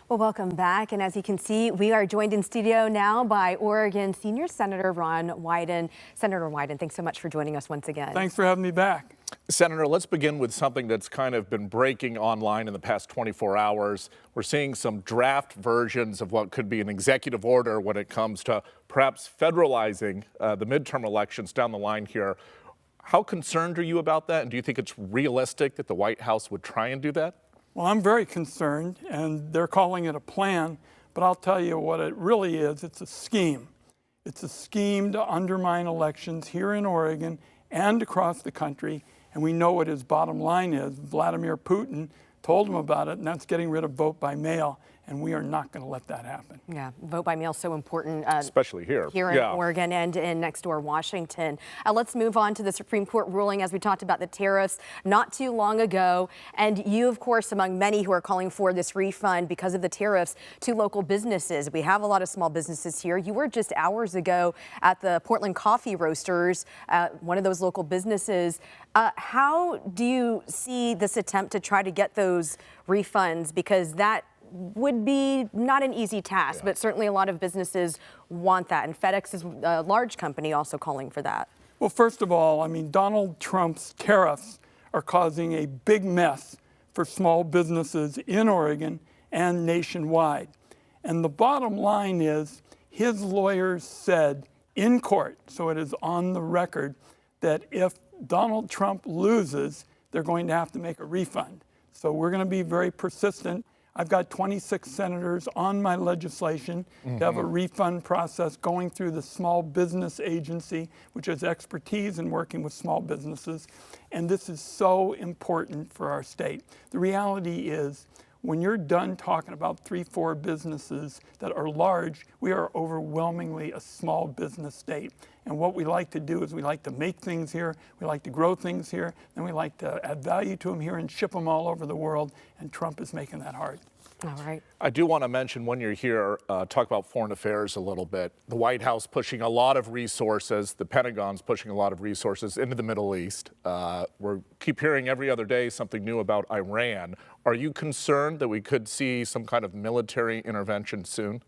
Well, welcome back. And as you can see, we are joined in studio now by Oregon Senior Senator Ron Wyden. Senator Wyden, thanks so much for joining us once again. Thanks for having me back. Senator, let's begin with something that's kind of been breaking online in the past 24 hours. We're seeing some draft versions of what could be an executive order when it comes to perhaps federalizing the midterm elections down the line here. How concerned are you about that? And do you think it's realistic that the White House would try and do that? Well, I'm very concerned, and they're calling it a plan, but I'll tell you what it really is. It's a scheme. It's a scheme to undermine elections here in Oregon and across the country, and we know what his bottom line is. Vladimir Putin told him about it, and that's getting rid of vote by mail, and we are not going to let that happen. Yeah, vote by mail is so important. Especially here. Here in Oregon and in next door Washington. Let's move on to the Supreme Court ruling as we talked about the tariffs not too long ago. And you, of course, among many who are calling for this refund because of the tariffs to local businesses. We have a lot of small businesses here. You were just hours ago at the Portland Coffee Roasters, one of those local businesses. How do you see this attempt to try to get those refunds? Because that would be not an easy task, but certainly a lot of businesses want that. And FedEx is a large company also calling for that. Well, first of all, I mean, Donald Trump's tariffs are causing a big mess for small businesses in Oregon and nationwide. And the bottom line is his lawyers said in court, so it is on the record, that if Donald Trump loses, they're going to have to make a refund. So we're going to be very persistent. I've got 26 senators on my legislation to have a refund process going through the Small Business Agency, which has expertise in working with small businesses. And this is so important for our state. The reality is, when you're done talking about 3-4 businesses that are large, we are overwhelmingly a small business state. And what we like to do is we like to make things here, we like to grow things here, and we like to add value to them here and ship them all over the world, and Trump is making that hard. All right. I do want to mention when you're here, talk about foreign affairs a little bit. The White House pushing a lot of resources, the Pentagon's pushing a lot of resources into the Middle East. We keep hearing every other day something new about Iran. Are you concerned that we could see some kind of military intervention soon?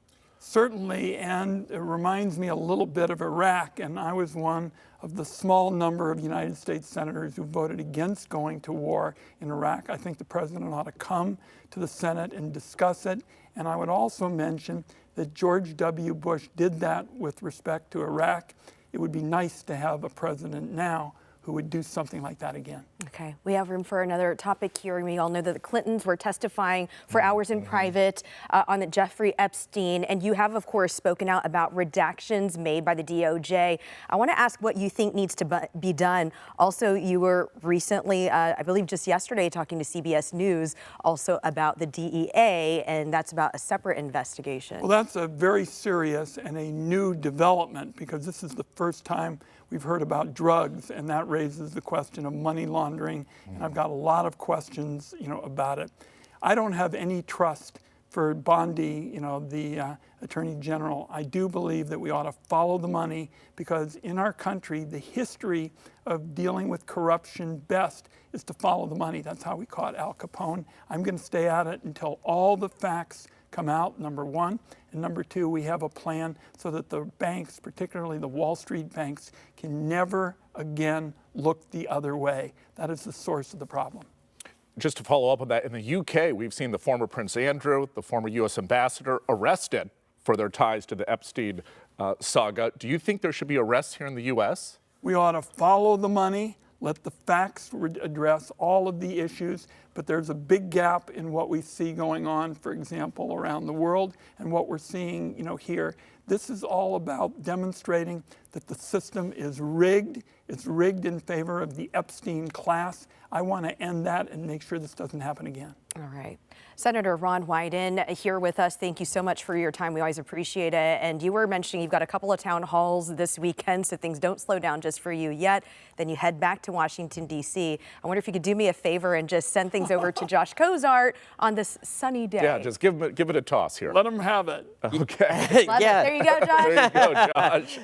Certainly, and it reminds me a little bit of Iraq, and I was one of the small number of United States senators who voted against going to war in Iraq. I think the president ought to come to the Senate and discuss it. And I would also mention that George W. Bush did that with respect to Iraq. It would be nice to have a president now who would do something like that again. Okay, we have room for another topic here. We all know that the Clintons were testifying for hours in private on the Jeffrey Epstein, and you have, of course, spoken out about redactions made by the DOJ. I want to ask what you think needs to be done. Also, you were recently, I believe just yesterday, talking to CBS News also about the DEA, and that's about a separate investigation. Well, that's a very serious and a new development, because this is the first time we've heard about drugs, and that raises the question of money laundering, and I've got a lot of questions, about it. I don't have any trust for Bondi, the Attorney General. I do believe that we ought to follow the money, because in our country, the history of dealing with corruption best is to follow the money. That's how we caught Al Capone. I'm going to stay at it until all the facts come out, number one. And number two, we have a plan so that the banks, particularly the Wall Street banks, can never again look the other way. That is the source of the problem. Just to follow up on that, in the UK, we've seen the former Prince Andrew, the former U.S. ambassador, arrested for their ties to the Epstein saga. Do you think there should be arrests here in the U.S.? We ought to follow the money, let the facts address all of the issues, but there's a big gap in what we see going on, for example, around the world, and what we're seeing, here. This is all about demonstrating that the system is rigged. It's rigged in favor of the Epstein class. I want to end that and make sure this doesn't happen again. All right. Senator Ron Wyden here with us. Thank you so much for your time. We always appreciate it. And you were mentioning you've got a couple of town halls this weekend, so things don't slow down just for you yet. Then you head back to Washington, D.C. I wonder if you could do me a favor and just send things over to Josh Cozart on this sunny day. Yeah, just give it a toss here. Let him have it. Okay. There you go, Josh. There you go, Josh.